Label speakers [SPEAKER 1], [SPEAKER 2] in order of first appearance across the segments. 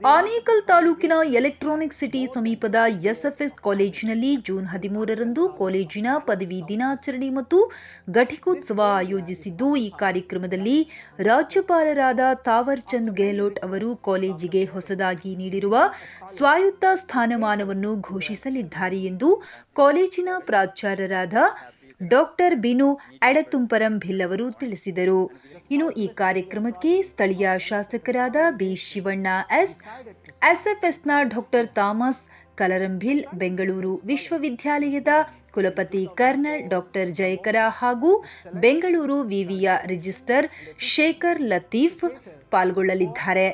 [SPEAKER 1] ಆನೇಕಲ್ ತಾಲೂಕಿನ electronic city ಸಮೀಪದ SFS ಕಾಲೇಜಿನಲ್ಲಿ ಜೂನ್ 13ರಂದು ಕಾಲೇಜಿನ ಪದವಿ ದಿನಾಚರಣೆ ಮತ್ತು ಘಟಿಕೋತ್ಸವ ಆಯೋಜಿಸಿದ್ದು, ಈ ಕಾರ್ಯಕ್ರಮದಲ್ಲಿ ರಾಜ್ಯಪಾಲರಾದ ತಾವರ್ ಚಂದ್ ಗೆಹ್ಲೋಟ್ ಅವರು ಕಾಲೇಜಿಗೆ ಹೊಸದಾಗಿ ನೀಡಿರುವ ಸ್ವಾಯತ್ತ ಸ್ಥಾನಮಾನವನ್ನು ಘೋಷಿಸಲಿದ್ದಾರೆ ಎಂದು ಕಾಲೇಜಿನ ಪ್ರಾಚಾರ್ಯರಾದ ಡಾಕ್ಟರ್ ಬಿನು ಎಡತುಂಪರಂಭಿಲ್ ಅವರು ತಿಳಿಸಿದರು. ಇನ್ನು ಈ ಕಾರ್ಯಕ್ರಮಕ್ಕೆ ಸ್ಥಳೀಯ ಶಾಸಕರಾದ ಬಿ ಶಿವಣ್ಣ ಎಸ್ಎಫ್ಎಸ್ನ ಡಾಕ್ಟರ್ ಥಾಮಸ್ ಕಲರಂಭಿಲ್, ಬೆಂಗಳೂರು ವಿಶ್ವವಿದ್ಯಾಲಯದ ಕುಲಪತಿ ಕರ್ನಲ್ ಡಾಕ್ಟರ್ ಜಯಕರ ಹಾಗೂ ಬೆಂಗಳೂರು ವಿವಿಯ ರಿಜಿಸ್ಟ್ರಾರ್ ಶೇಖರ್ ಲತೀಫ್ ಪಾಲ್ಗೊಳ್ಳಲಿದ್ದಾರೆ.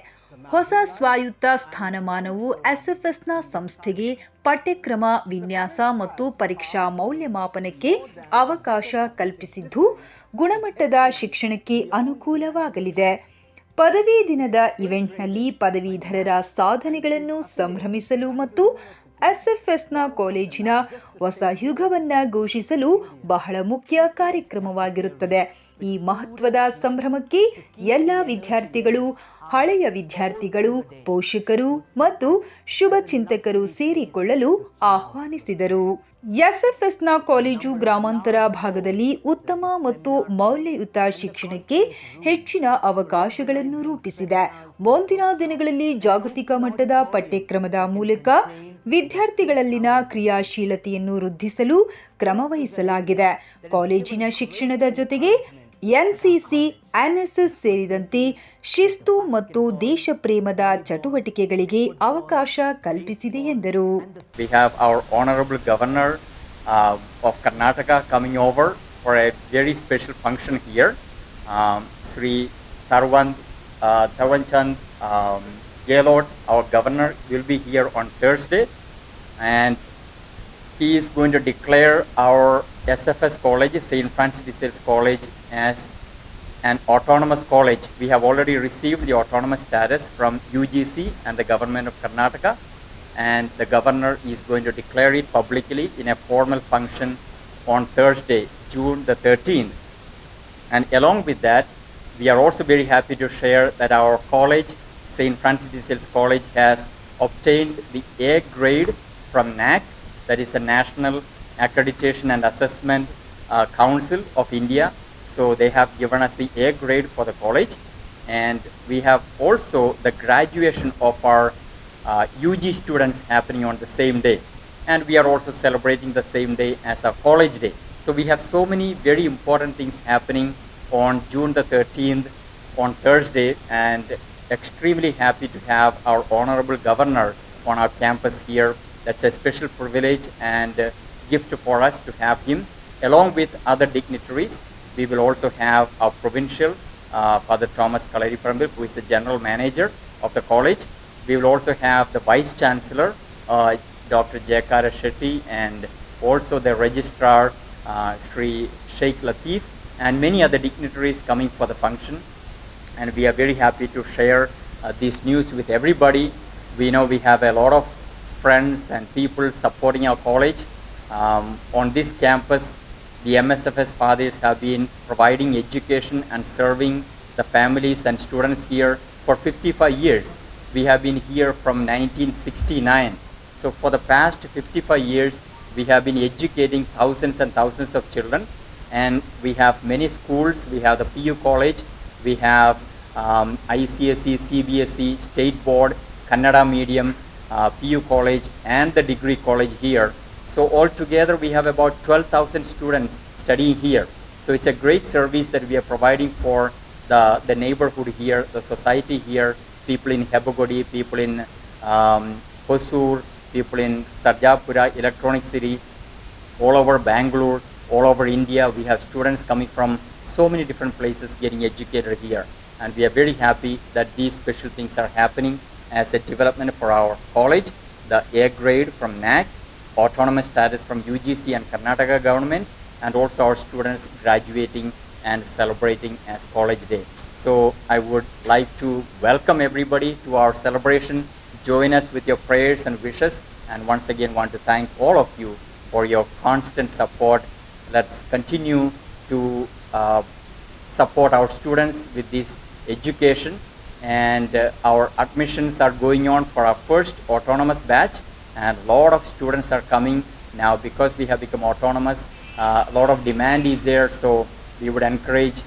[SPEAKER 1] ಹೊಸ ಸ್ವಾಯತ್ತ ಸ್ಥಾನಮಾನವು ಎಸ್ಎಫ್ಎಸ್ನ ಸಂಸ್ಥೆಗೆ ಪಠ್ಯಕ್ರಮ ವಿನ್ಯಾಸ ಮತ್ತು ಪರೀಕ್ಷಾ ಮೌಲ್ಯಮಾಪನಕ್ಕೆ ಅವಕಾಶ ಕಲ್ಪಿಸಿದ್ದು, ಗುಣಮಟ್ಟದ ಶಿಕ್ಷಣಕ್ಕೆ ಅನುಕೂಲವಾಗಲಿದೆ. ಪದವಿ ದಿನದ ಇವೆಂಟ್ನಲ್ಲಿ ಪದವೀಧರರ ಸಾಧನೆಗಳನ್ನು ಸಂಭ್ರಮಿಸಲು ಮತ್ತು ಎಸ್ಎಫ್ಎಸ್ನ ಕಾಲೇಜಿನ ಹೊಸ ಯುಗವನ್ನು ಘೋಷಿಸಲು ಬಹಳ ಮುಖ್ಯ ಕಾರ್ಯಕ್ರಮವಾಗಿರುತ್ತದೆ. ಈ ಮಹತ್ವದ ಸಂಭ್ರಮಕ್ಕೆ ಎಲ್ಲ ವಿದ್ಯಾರ್ಥಿಗಳು, ಹಳೆಯ ವಿದ್ಯಾರ್ಥಿಗಳು, ಪೋಷಕರು ಮತ್ತು ಶುಭ ಚಿಂತಕರು ಸೇರಿಕೊಳ್ಳಲು ಆಹ್ವಾನಿಸಿದರು. ಎಸ್ಎಫ್ಎಸ್ನ ಕಾಲೇಜು ಗ್ರಾಮಾಂತರ ಭಾಗದಲ್ಲಿ ಉತ್ತಮ ಮತ್ತು ಮೌಲ್ಯಯುತ ಶಿಕ್ಷಣಕ್ಕೆ ಹೆಚ್ಚಿನ ಅವಕಾಶಗಳನ್ನು ರೂಪಿಸಿದೆ. ಮುಂದಿನ ದಿನಗಳಲ್ಲಿ ಜಾಗತಿಕ ಮಟ್ಟದ ಪಠ್ಯಕ್ರಮದ ಮೂಲಕ ವಿದ್ಯಾರ್ಥಿಗಳಲ್ಲಿನ ಕ್ರಿಯಾಶೀಲತೆಯನ್ನು ವೃದ್ಧಿಸಲು ಕ್ರಮವಹಿಸಲಾಗಿದೆ. ಕಾಲೇಜಿನ ಶಿಕ್ಷಣದ ಜೊತೆಗೆ ಎನ್ಸಿಸಿ, ಎನ್ಎಸ್ಎಸ್ ಸೇರಿದಂತೆ ಶಿಸ್ತು ಮತ್ತು ದೇಶ ಪ್ರೇಮದ ಚಟುವಟಿಕೆಗಳಿಗೆ ಅವಕಾಶ ಕಲ್ಪಿಸಿದೆ ಎಂದರು.
[SPEAKER 2] We have our honorable governor of Karnataka coming over for a very special function here. Sri Tavanchand Gehlot, our governor, will be here on Thursday, and he is going to declare our SFS college, St. Francis de Sales College, as an autonomous college. We have already received the autonomous status from UGC and the government of Karnataka, and the governor is going to declare it publicly in a formal function on Thursday, June the 13th. And along with that, we are also very happy to share that our college, St. Francis de Sales College, has obtained the A grade from NAAC, that is a National Accreditation and Assessment Council of India. So they have given us the A grade for the college, and we have also the graduation of our UG students happening on the same day, and we are also celebrating the same day as our college day. So we have so many very important things happening on June the 13th on Thursday, and extremely happy to have our honorable governor on our campus here. That's a special privilege and gift for us to have him, along with other dignitaries. We will also have our provincial, Father Thomas Kalariparambil, who is the general manager of the college. We will also have the vice chancellor, Dr. Jayakara Shetty, and also the registrar, Sri Sheikh Latif, and many other dignitaries coming for the function. And we are very happy to share this news with everybody. We know we have a lot of friends and people supporting our college. On this campus, the MSFS fathers have been providing education and serving the families and students here for 55 years. We have been here from 1969. So for the past 55 years, we have been educating thousands and thousands of children. And we have many schools. We have the PU college. We have ICSE, CBSE, State Board, Kannada medium, PU college, and the degree college here. So altogether we have about 12,000 students studying here. So it's a great service that we are providing for the neighborhood here, the society here, people in Hebugodi, people in Hosur, people in Sarjapura, Electronic City, all over Bangalore, all over India. We have students coming from so many different places getting educated here. And we are very happy that these special things are happening as a development for our college. The A grade from NAAC, autonomous status from UGC and Karnataka government, and also our students graduating and celebrating as college day. So I would like to welcome everybody to our celebration. Join us with your prayers and wishes, and once again want to thank all of you for your constant support. Let's continue to support our students with this education, and our admissions are going on for our first autonomous batch, and a lot of students are coming now because we have become autonomous. A lot of demand is there, so we would encourage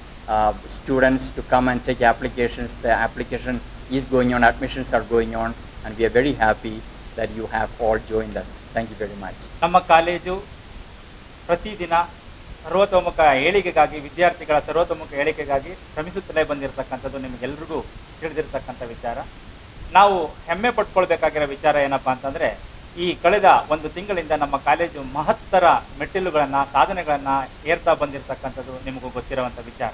[SPEAKER 2] students to come and take applications. The application is going on, admissions are going on, and we are very happy that you have all joined us. Thank you very much.
[SPEAKER 3] ನಮ್ಮ college ಪ್ರತಿದಿನ ಸರ್ವತೋಮುಖ ಏಳಿಗೆಗಾಗಿ, ವಿದ್ಯಾರ್ಥಿಗಳ ಸರ್ವತೋಮುಖ ಏಳಿಗೆಗಾಗಿ ಶ್ರಮಿಸುತ್ತಲೇ ಬಂದಿರತಕ್ಕಂಥದ್ದು ನಿಮಗೆಲ್ರಿಗೂ ತಿಳಿದಿರ್ತಕ್ಕಂಥ ವಿಚಾರ. ನಾವು ಹೆಮ್ಮೆ ಪಟ್ಕೊಳ್ಬೇಕಾಗಿರೋ ವಿಚಾರ ಏನಪ್ಪ ಅಂತಂದರೆ, ಈ ಕಳೆದ ಒಂದು ತಿಂಗಳಿಂದ ನಮ್ಮ ಕಾಲೇಜು ಮಹತ್ತರ ಮೆಟ್ಟಿಲುಗಳನ್ನು, ಸಾಧನೆಗಳನ್ನು ಏರ್ತಾ ಬಂದಿರತಕ್ಕಂಥದ್ದು ನಿಮಗೂ ಗೊತ್ತಿರುವಂಥ ವಿಚಾರ.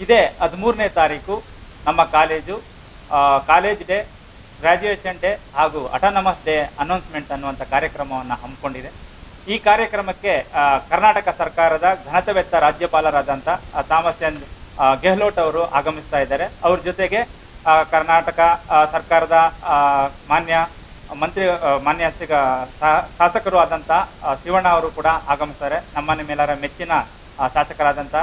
[SPEAKER 3] ಇದೇ 13ನೇ ತಾರೀಕು ನಮ್ಮ ಕಾಲೇಜ್ ಡೇ, ಗ್ರ್ಯಾಜುಯೇಷನ್ ಡೇ ಹಾಗೂ ಅಟಾನಮಸ್ ಡೇ ಅನೌನ್ಸ್ಮೆಂಟ್ ಅನ್ನುವಂಥ ಕಾರ್ಯಕ್ರಮವನ್ನು ಹಮ್ಮಿಕೊಂಡಿದೆ. ಈ ಕಾರ್ಯಕ್ರಮಕ್ಕೆ ಕರ್ನಾಟಕ ಸರ್ಕಾರದ ಘನತೆವೆತ್ತ ರಾಜ್ಯಪಾಲರಾದಂಥ ಥಾಮಸ್ ಚಂದ್ ಗೆಹ್ಲೋಟ್ ಅವರು ಆಗಮಿಸ್ತಾ ಇದ್ದಾರೆ. ಅವ್ರ ಜೊತೆಗೆ ಕರ್ನಾಟಕ ಸರ್ಕಾರದ ಮಾನ್ಯ ಶಾಸಕರು ಆದಂಥ ಶಿವಣ್ಣ ಅವರು ಕೂಡ ಆಗಮಿಸ್ತಾರೆ. ನಿಮ್ಮೆಲ್ಲರ ಮೆಚ್ಚಿನ ಶಾಸಕರಾದಂಥ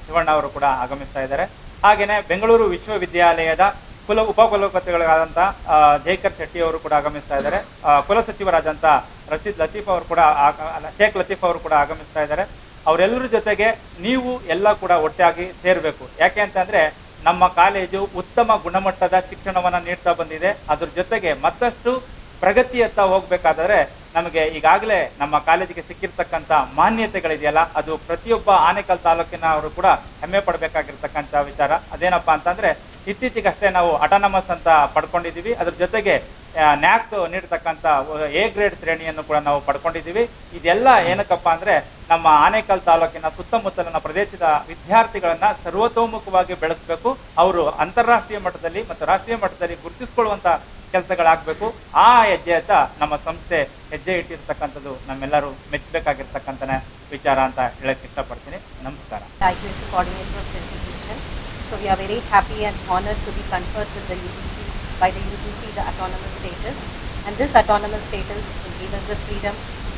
[SPEAKER 3] ಶಿವಣ್ಣ ಅವರು ಕೂಡ ಆಗಮಿಸ್ತಾ ಇದ್ದಾರೆ. ಹಾಗೆಯೇ ಬೆಂಗಳೂರು ವಿಶ್ವವಿದ್ಯಾಲಯದ ಉಪಕುಲಪತಿಗಳಾದಂಥ ಜೈಕರ್ ಶೆಟ್ಟಿ ಅವರು ಕೂಡ ಆಗಮಿಸ್ತಾ ಇದ್ದಾರೆ. ಕುಲಸಚಿವರಾದಂಥ ಶೇಖ್ ಲತೀಫ್ ಅವರು ಕೂಡ ಆಗಮಿಸ್ತಾ ಇದ್ದಾರೆ. ಅವರೆಲ್ಲರ ಜೊತೆಗೆ ನೀವು ಎಲ್ಲ ಕೂಡ ಒಟ್ಟಾಗಿ ಸೇರಬೇಕು. ಯಾಕೆ ಅಂತಂದರೆ, ನಮ್ಮ ಕಾಲೇಜು ಉತ್ತಮ ಗುಣಮಟ್ಟದ ಶಿಕ್ಷಣವನ್ನು ನೀಡ್ತಾ ಬಂದಿದೆ. ಅದ್ರ ಜೊತೆಗೆ ಮತ್ತಷ್ಟು ಪ್ರಗತಿಯತ್ತ ಹೋಗಬೇಕಾದರೆ ನಮಗೆ ಈಗಾಗಲೇ ನಮ್ಮ ಕಾಲೇಜಿಗೆ ಸಿಕ್ಕಿರ್ತಕ್ಕಂಥ ಮಾನ್ಯತೆಗಳಿದೆಯಲ್ಲ, ಅದು ಪ್ರತಿಯೊಬ್ಬ ಆನೇಕಲ್ ತಾಲೂಕಿನವರು ಕೂಡ ಹೆಮ್ಮೆ ಪಡಬೇಕಾಗಿರ್ತಕ್ಕಂಥ ವಿಚಾರ. ಅದೇನಪ್ಪ ಅಂತಂದರೆ, ಇತ್ತೀಚೆಗಷ್ಟೇ ನಾವು ಅಟಾನಮಸ್ ಅಂತ ಪಡ್ಕೊಂಡಿದ್ದೀವಿ. ಅದ್ರ ಜೊತೆಗೆ ನ್ಯಾಕ್ ನೀಡ್ತಕ್ಕಂಥ ಎ ಗ್ರೇಡ್ ಶ್ರೇಣಿಯನ್ನು ಕೂಡ ನಾವು ಪಡ್ಕೊಂಡಿದ್ದೀವಿ. ಇದೆಲ್ಲ ಏನಕ್ಕಪ್ಪ ಅಂದರೆ, ನಮ್ಮ ಆನೇಕಲ್ ತಾಲೂಕಿನ ಸುತ್ತಮುತ್ತಲಿನ ಪ್ರದೇಶದ ವಿದ್ಯಾರ್ಥಿಗಳನ್ನು ಸರ್ವತೋಮುಖವಾಗಿ ಬೆಳೆಸಬೇಕು. ಅವರು ಅಂತಾರಾಷ್ಟ್ರೀಯ ಮಟ್ಟದಲ್ಲಿ ಮತ್ತು ರಾಷ್ಟ್ರೀಯ ಮಟ್ಟದಲ್ಲಿ ಗುರುತಿಸ್ಕೊಳ್ಳುವಂಥ ಕೆಲಸಗಳಾಗಬೇಕು. ಆ ಹೆಜ್ಜೆಯತ್ತ ನಮ್ಮ ಸಂಸ್ಥೆ ಹೆಜ್ಜೆ ಇಟ್ಟಿರ್ತಕ್ಕಂಥದ್ದು ನಮ್ಮೆಲ್ಲರೂ ಮೆಚ್ಚಬೇಕಾಗಿರ್ತಕ್ಕಂಥ ವಿಚಾರ ಅಂತ ಹೇಳಕ್ಕೆ ಇಷ್ಟಪಡ್ತೀನಿ. ನಮಸ್ಕಾರ.
[SPEAKER 4] So we are very happy and honored to be conferred with the UGC, by the UGC, the autonomous status. And this autonomous status will give us the freedom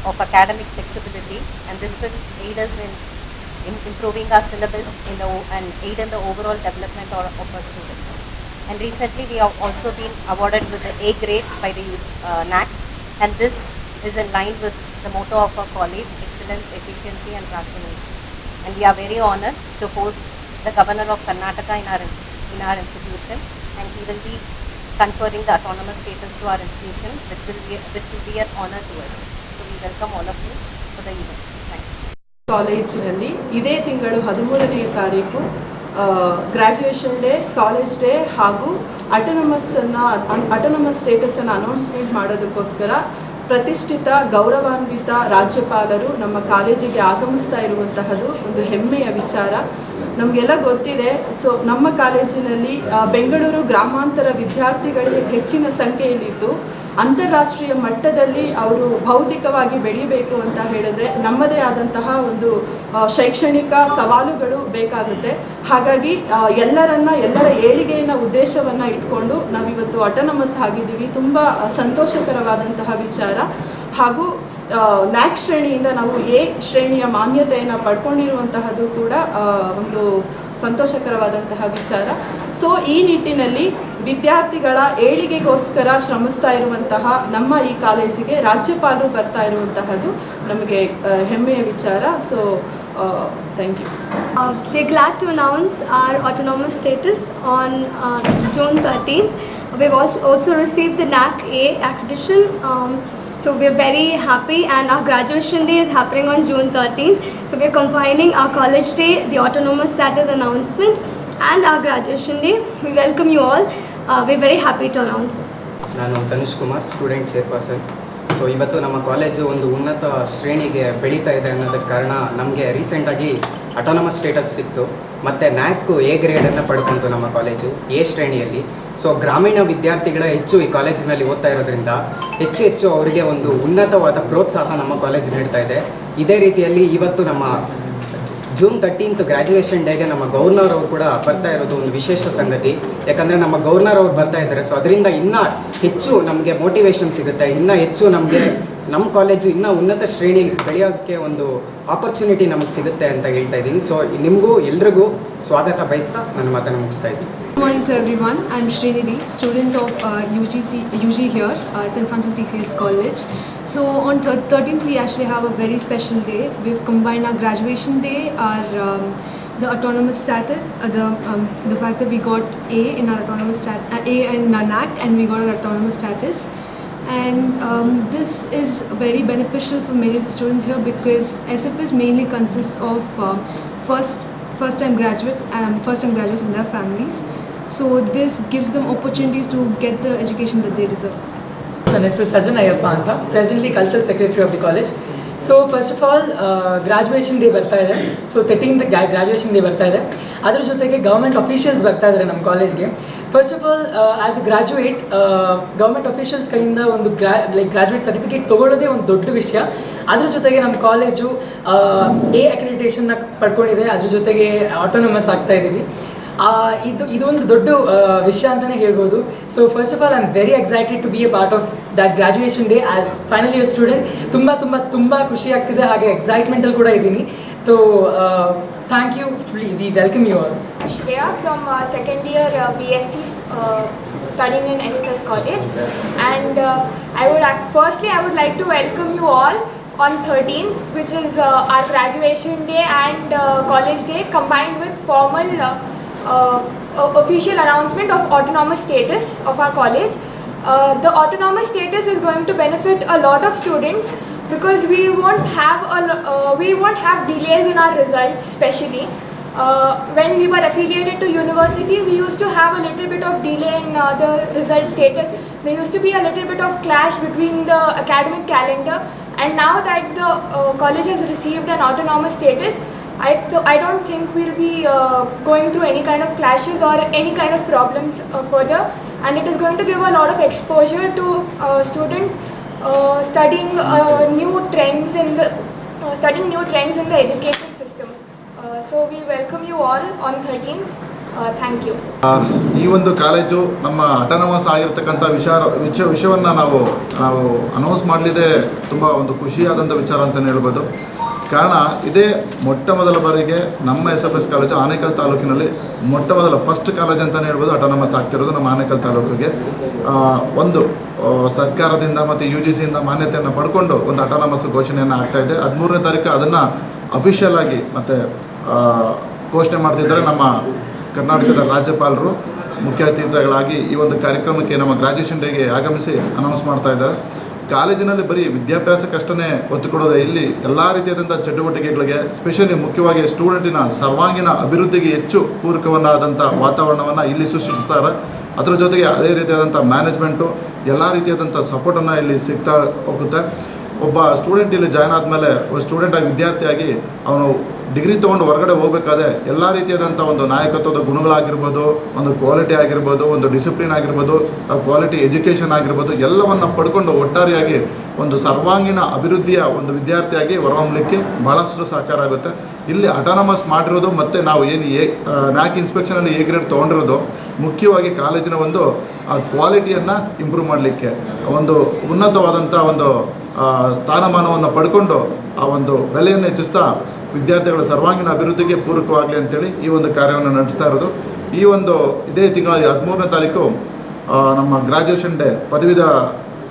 [SPEAKER 4] of academic flexibility, and this will aid us in improving our syllabus and aid in the overall development of our students. And recently we have also been awarded with the A grade by the NAC, and this is in line with the motto of our college, excellence, efficiency and transformation. And we are very honored to host the Governor of Karnataka in our institution, and he will be conferring the autonomous status to our institution, which will be an honor to us. So we welcome all of you for the event. Thank you.
[SPEAKER 5] ಕಾಲೇಜಿನಲ್ಲಿ ಇದೇ ತಿಂಗಳು 13ನೇ ತಾರೀಕು graduation day, college day ಹಾಗೂ autonomous ಸ್ಟೇಟಸನ್ನು announcement ಮಾಡೋದಕ್ಕೋಸ್ಕರ ಪ್ರತಿಷ್ಠಿತ ಗೌರವಾನ್ವಿತ ರಾಜ್ಯಪಾಲರು ನಮ್ಮ ಕಾಲೇಜಿಗೆ ಆಗಮಿಸ್ತಾ ಇರುವಂತಹದ್ದು ಒಂದು ಹೆಮ್ಮೆಯ ವಿಚಾರ. ನಮಗೆಲ್ಲ ಗೊತ್ತಿದೆ. ಸೊ ನಮ್ಮ ಕಾಲೇಜಿನಲ್ಲಿ ಬೆಂಗಳೂರು ಗ್ರಾಮಾಂತರ ವಿದ್ಯಾರ್ಥಿಗಳೇ ಹೆಚ್ಚಿನ ಸಂಖ್ಯೆಯಲ್ಲಿದ್ದು, ಅಂತಾರಾಷ್ಟ್ರೀಯ ಮಟ್ಟದಲ್ಲಿ ಅವರು ಭೌತಿಕವಾಗಿ ಬೆಳೀಬೇಕು ಅಂತ ಹೇಳಿದ್ರೆ ನಮ್ಮದೇ ಆದಂತಹ ಒಂದು ಶೈಕ್ಷಣಿಕ ಸವಾಲುಗಳು ಬೇಕಾಗುತ್ತೆ. ಹಾಗಾಗಿ ಎಲ್ಲರ ಏಳಿಗೆಯ ಉದ್ದೇಶವನ್ನು ಇಟ್ಕೊಂಡು ನಾವಿವತ್ತು ಆಟೋನಮಸ್ ಆಗಿದ್ದೀವಿ. ತುಂಬ ಸಂತೋಷಕರವಾದಂತಹ ವಿಚಾರ. ಹಾಗೂ ನ್ಯಾಕ್ ಶ್ರೇಣಿಯಿಂದ ನಾವು ಎ ಶ್ರೇಣಿಯ ಮಾನ್ಯತೆಯನ್ನು ಪಡ್ಕೊಂಡಿರುವಂತಹದ್ದು ಕೂಡ ಒಂದು ಸಂತೋಷಕರವಾದಂತಹ ವಿಚಾರ. ಸೊ ಈ ನಿಟ್ಟಿನಲ್ಲಿ ವಿದ್ಯಾರ್ಥಿಗಳ ಏಳಿಗೆಗೋಸ್ಕರ ಶ್ರಮಿಸ್ತಾ ಇರುವಂತಹ ನಮ್ಮ ಈ ಕಾಲೇಜಿಗೆ ರಾಜ್ಯಪಾಲರು ಬರ್ತಾ ಇರುವಂತಹದ್ದು ನಮಗೆ ಹೆಮ್ಮೆಯ ವಿಚಾರ. So thank you.
[SPEAKER 6] We're glad to announce our autonomous status on June 13th. We've also received the NAC A accreditation. So we're very happy, and our graduation day is happening on June 13th. So we're combining our college day, the autonomous status announcement, and our graduation day. We welcome you all. We're very happy to announce this.
[SPEAKER 7] ನಾನು Tanush Kumar, student chairperson. So ಇವತ್ತು ನಮ್ಮ college ಒಂದು ಉನ್ನತ ಶ್ರೇಣಿಗೆ ಬೆಳೀತಾ ಇದೆ ಅನ್ನೋದಕ್ಕೆ ಕಾರಣ ನಮಗೆ ರೀಸೆಂಟಾಗಿ ಅಟಾನಮಸ್ ಸ್ಟೇಟಸ್ ಸಿಕ್ತು, ಮತ್ತು ನ್ಯಾಕ್ ಎ ಗ್ರೇಡನ್ನು ಪಡ್ಕೊಂತು ನಮ್ಮ ಕಾಲೇಜು ಎ ಶ್ರೇಣಿಯಲ್ಲಿ. ಸೊ ಗ್ರಾಮೀಣ ವಿದ್ಯಾರ್ಥಿಗಳ ಹೆಚ್ಚು ಈ ಕಾಲೇಜಿನಲ್ಲಿ ಓದ್ತಾ ಇರೋದ್ರಿಂದ ಹೆಚ್ಚು ಅವರಿಗೆ ಒಂದು ಉನ್ನತವಾದ ಪ್ರೋತ್ಸಾಹ ನಮ್ಮ ಕಾಲೇಜ್ ನೀಡ್ತಾ ಇದೆ. ಇದೇ ರೀತಿಯಲ್ಲಿ ಇವತ್ತು ನಮ್ಮ ಜೂನ್ 13th ಗ್ರ್ಯಾಜುಯೇಷನ್ ಡೇಗೆ ನಮ್ಮ ಗವರ್ನರ್ ಅವರು ಕೂಡ ಬರ್ತಾ ಇರೋದು ಒಂದು ವಿಶೇಷ ಸಂಗತಿ. ಯಾಕಂದರೆ ನಮ್ಮ ಗವರ್ನರ್ ಅವ್ರು ಬರ್ತಾ ಇದ್ದಾರೆ. ಸೊ ಅದರಿಂದ ಇನ್ನೂ ಹೆಚ್ಚು ನಮಗೆ ಮೋಟಿವೇಶನ್ ಸಿಗುತ್ತೆ, ಇನ್ನೂ ಹೆಚ್ಚು ನಮಗೆ ನಮ್ಮ ಕಾಲೇಜು ಇನ್ನೂ ಉನ್ನತ ಶ್ರೇಣಿ ಬೆಳೆಯೋಕ್ಕೆ ಒಂದು ಆಪರ್ಚುನಿಟಿ ನಮಗೆ ಸಿಗುತ್ತೆ ಅಂತ ಹೇಳ್ತಾ ಇದ್ದೀನಿ. ಸೊ ನಿಮಗೂ ಎಲ್ರಿಗೂ ಸ್ವಾಗತ ಬಯಸ್ತಾ ನನ್ನ ಮಾತನ್ನು ಮುಗಿಸ್ತಾ ಇದ್ದೀನಿ.
[SPEAKER 8] Good morning to everyone. I'm Srinidhi, student of UG here, St. Francis DCS College. So on 13th we actually have a very special day. We've combined our graduation day, the autonomous status, the fact that we got A in our autonomous A in NAC, and we got our autonomous status. And this is very beneficial for many of the students here because SFS mainly consists of first-time graduates and their families. So this gives them opportunities to get the education that they deserve.
[SPEAKER 9] ನನ್ನ ಹೆಸರು ಸಜ್ಜನ್ ಅಯ್ಯಪ್ಪ ಅಂತ, presently cultural secretary of the college. So first of all graduation day ಬರ್ತಾ ಇದೆ. So 13th graduation day ಬರ್ತಾ ಇದೆ. ಅದ್ರ ಜೊತೆಗೆ government officials ಬರ್ತಾ ಇದ್ದಾರೆ ನಮ್ಮ ಕಾಲೇಜ್ಗೆ. First of all as A graduate government officials ಕೈಯಿಂದ ಒಂದು ಗ್ರಾಜುಯೇಟ್ ಸರ್ಟಿಫಿಕೇಟ್ ತೊಗೊಳ್ಳೋದೇ ಒಂದು ದೊಡ್ಡ ವಿಷಯ. ಅದ್ರ ಜೊತೆಗೆ ನಮ್ಮ ಕಾಲೇಜು A ಅಕ್ರೆಡಿಟೇಷನ್ನ ಪಡ್ಕೊಂಡಿದೆ. ಅದ್ರ ಜೊತೆಗೆ ಆಟೋನಮಸ್ ಆಗ್ತಾ ಇದ್ದೀವಿ. ಇದು ಒಂದು ದೊಡ್ಡ ವಿಷಯ ಅಂತಲೇ ಹೇಳ್ಬೋದು. So first of all I am very excited to be a part of that graduation day as final year student. ತುಂಬ ಖುಷಿ ಆಗ್ತಿದೆ, ಹಾಗೆ ಎಕ್ಸೈಟ್ಮೆಂಟಲ್ಲಿ ಕೂಡ ಇದ್ದೀನಿ. So thank you, we welcome you all.
[SPEAKER 6] Shreya from second year BSc studying in SFS College, and firstly I would like to welcome you all on 13th, which is our graduation day and college day combined with formal official announcement of autonomous status of our college. The autonomous status is going to benefit a lot of students because we won't have delays in our results, especially when we were affiliated to university. We used to have a little bit of delay in the result status. There used to be a little bit of clash between the academic calendar, and now that the college has received an autonomous status, I don't think we'll be going through any kind of clashes or any kind of problems further, and it is going to give a lot of exposure to students studying new trends in the education system. So we welcome you all on 13th. Thank you.
[SPEAKER 10] ಈ ಒಂದು college ನಮ್ಮ autonomous ಆಗಿರ್ತಕ್ಕಂಥ ವಿಷಯವನ್ನು ನಾವು announce ಮಾಡಲಿದೆ ತುಂಬ ಒಂದು ಖುಷಿಯಾದಂಥ ವಿಚಾರ ಅಂತಲೇ ಹೇಳ್ಬೋದು. ಕಾರಣ ಇದೇ ಮೊಟ್ಟ ಮೊದಲ ಬಾರಿಗೆ ನಮ್ಮ SFS ಕಾಲೇಜು ಆನೇಕಲ್ ತಾಲೂಕಿನಲ್ಲಿ ಮೊಟ್ಟ ಮೊದಲ ಫಸ್ಟ್ ಕಾಲೇಜ್ ಅಂತಲೇ ಹೇಳ್ಬೋದು ಅಟಾನಮಸ್ ಆಗ್ತಿರೋದು ನಮ್ಮ ಆನೇಕಲ್ ತಾಲೂಕಿಗೆ. ಒಂದು ಸರ್ಕಾರದಿಂದ ಮತ್ತು UGCಯಿಂದ ಮಾನ್ಯತೆಯನ್ನು ಪಡ್ಕೊಂಡು ಒಂದು ಅಟಾನಮಸ್ ಘೋಷಣೆಯನ್ನು ಆಗ್ತಾಯಿದೆ. 13ನೇ ತಾರೀಕು ಅದನ್ನು ಅಫಿಷಿಯಲ್ ಆಗಿ ಮತ್ತು ಘೋಷಣೆ ಮಾಡ್ತಿದ್ದಾರೆ ನಮ್ಮ ಕರ್ನಾಟಕದ ರಾಜ್ಯಪಾಲರು ಮುಖ್ಯ ಅತಿಥಿಗಳಾಗಿ ಈ ಒಂದು ಕಾರ್ಯಕ್ರಮಕ್ಕೆ ನಮ್ಮ ಗ್ರಾಜುಯೇಷನ್ ಡೇಗೆ ಆಗಮಿಸಿ ಅನೌನ್ಸ್ ಮಾಡ್ತಾ ಇದ್ದಾರೆ. ಕಾಲೇಜಿನಲ್ಲಿ ಬರೀ ವಿದ್ಯಾಭ್ಯಾಸಕ್ಕಷ್ಟೇ ಒತ್ತು ಕೊಡೋದೇ, ಇಲ್ಲಿ ಎಲ್ಲ ರೀತಿಯಾದಂಥ ಚಟುವಟಿಕೆಗಳಿಗೆ, ಸ್ಪೆಷಲಿ ಮುಖ್ಯವಾಗಿ ಸ್ಟೂಡೆಂಟಿನ ಸರ್ವಾಂಗೀಣ ಅಭಿವೃದ್ಧಿಗೆ ಹೆಚ್ಚು ಪೂರಕವನ್ನಾದಂಥ ವಾತಾವರಣವನ್ನು ಇಲ್ಲಿ ಸೃಷ್ಟಿಸ್ತಾರೆ. ಅದರ ಜೊತೆಗೆ ಅದೇ ರೀತಿಯಾದಂಥ ಮ್ಯಾನೇಜ್ಮೆಂಟು ಎಲ್ಲ ರೀತಿಯಾದಂಥ ಸಪೋರ್ಟನ್ನು ಇಲ್ಲಿ ಸಿಗ್ತಾ ಹೋಗುತ್ತೆ. ಒಬ್ಬ ಸ್ಟೂಡೆಂಟ್ ಇಲ್ಲಿ ಜಾಯ್ನ್ ಆದಮೇಲೆ ಸ್ಟೂಡೆಂಟಾಗಿ ವಿದ್ಯಾರ್ಥಿಯಾಗಿ ಅವನು ಡಿಗ್ರಿ ತೊಗೊಂಡು ಹೊರಗಡೆ ಹೋಗಬೇಕಾದ್ರೆ ಎಲ್ಲ ರೀತಿಯಾದಂಥ ಒಂದು ನಾಯಕತ್ವದ ಗುಣಗಳಾಗಿರ್ಬೋದು, ಒಂದು ಕ್ವಾಲಿಟಿ ಆಗಿರ್ಬೋದು, ಒಂದು ಡಿಸಿಪ್ಲಿನ್ ಆಗಿರ್ಬೋದು, ಕ್ವಾಲಿಟಿ ಎಜುಕೇಷನ್ ಆಗಿರ್ಬೋದು, ಎಲ್ಲವನ್ನು ಪಡ್ಕೊಂಡು ಒಟ್ಟಾರೆಯಾಗಿ ಒಂದು ಸರ್ವಾಂಗೀಣ ಅಭಿವೃದ್ಧಿಯ ಒಂದು ವಿದ್ಯಾರ್ಥಿಯಾಗಿ ಹೊರಹೊಮ್ಮಲಿಕ್ಕೆ ಭಾಳಷ್ಟು ಸಹಕಾರ ಆಗುತ್ತೆ. ಇಲ್ಲಿ ಅಟಾನಮಸ್ ಮಾಡಿರೋದು ಮತ್ತು ನಾವು ಏನು NAC ಇನ್ಸ್ಪೆಕ್ಷನಲ್ಲಿ A ಗ್ರೇಡ್ ತೊಗೊಂಡಿರೋದು ಮುಖ್ಯವಾಗಿ ಕಾಲೇಜಿನ ಒಂದು ಕ್ವಾಲಿಟಿಯನ್ನು ಇಂಪ್ರೂವ್ ಮಾಡಲಿಕ್ಕೆ, ಒಂದು ಉನ್ನತವಾದಂಥ ಒಂದು ಸ್ಥಾನಮಾನವನ್ನು ಪಡ್ಕೊಂಡು ಆ ಒಂದು ಬೆಲೆಯನ್ನು ಹೆಚ್ಚಿಸ್ತಾ ವಿದ್ಯಾರ್ಥಿಗಳ ಸರ್ವಾಂಗೀಣ ಅಭಿವೃದ್ಧಿಗೆ ಪೂರಕವಾಗಲಿ ಅಂತೇಳಿ ಈ ಒಂದು ಕಾರ್ಯವನ್ನು ನಡೆಸ್ತಾ ಇರೋದು. ಇದೇ ತಿಂಗಳ 13ನೇ ತಾರೀಕು ನಮ್ಮ ಗ್ರಾಜುಯೇಷನ್ ಡೇ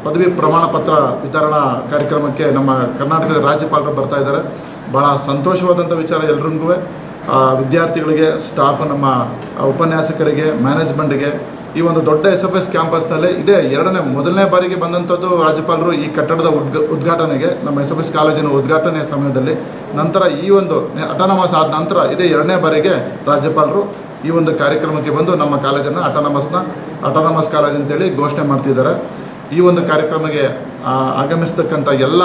[SPEAKER 10] ಪದವಿ ಪ್ರಮಾಣ ಪತ್ರ ವಿತರಣಾ ಕಾರ್ಯಕ್ರಮಕ್ಕೆ ನಮ್ಮ ಕರ್ನಾಟಕದ ರಾಜ್ಯಪಾಲರು ಬರ್ತಾ ಇದ್ದಾರೆ. ಭಾಳ ಸಂತೋಷವಾದಂಥ ವಿಚಾರ ಎಲ್ರಿಗೂ, ವಿದ್ಯಾರ್ಥಿಗಳಿಗೆ, ಸ್ಟಾಫ್, ನಮ್ಮ ಉಪನ್ಯಾಸಕರಿಗೆ, ಮ್ಯಾನೇಜ್ಮೆಂಟ್ಗೆ. ಈ ಒಂದು ದೊಡ್ಡ SFS ಕ್ಯಾಂಪಸ್ನಲ್ಲಿ ಮೊದಲನೇ ಬಾರಿಗೆ ಬಂದಂಥದ್ದು ರಾಜ್ಯಪಾಲರು ಈ ಕಟ್ಟಡದ ಉದ್ಘಾಟನೆಗೆ, ನಮ್ಮ SFS ಕಾಲೇಜಿನ ಉದ್ಘಾಟನೆಯ ಸಮಯದಲ್ಲಿ. ನಂತರ ಈ ಒಂದು ಅಟಾನಮಸ್ ಆದ ನಂತರ ಇದೇ 2ನೇ ಬಾರಿಗೆ ರಾಜ್ಯಪಾಲರು ಈ ಒಂದು ಕಾರ್ಯಕ್ರಮಕ್ಕೆ ಬಂದು ನಮ್ಮ ಕಾಲೇಜನ್ನು ಅಟಾನಮಸ್ ಕಾಲೇಜ್ ಅಂತೇಳಿ ಘೋಷಣೆ ಮಾಡ್ತಿದ್ದಾರೆ. ಈ ಒಂದು ಕಾರ್ಯಕ್ರಮಕ್ಕೆ ಆಗಮಿಸ್ತಕ್ಕಂಥ ಎಲ್ಲ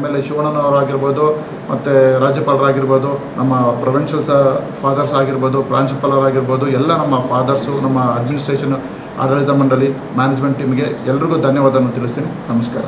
[SPEAKER 10] MLA ಶಿವಣ್ಣನವರಾಗಿರ್ಬೋದು, ಮತ್ತು ರಾಜ್ಯಪಾಲರಾಗಿರ್ಬೋದು, ನಮ್ಮ ಪ್ರೊವಿನ್ಷಿಯಲ್ ಫಾದರ್ಸ್ ಆಗಿರ್ಬೋದು, ಪ್ರಾಂಶುಪಾಲರಾಗಿರ್ಬೋದು, ಎಲ್ಲ ನಮ್ಮ ಫಾದರ್ಸು, ನಮ್ಮ ಅಡ್ಮಿನಿಸ್ಟ್ರೇಷನ್, ಆಡಳಿತ ಮಂಡಳಿ, ಮ್ಯಾನೇಜ್ಮೆಂಟ್ ಟೀಮ್ಗೆ ಎಲ್ರಿಗೂ ಧನ್ಯವಾದವನ್ನು ತಿಳಿಸ್ತೀನಿ. ನಮಸ್ಕಾರ.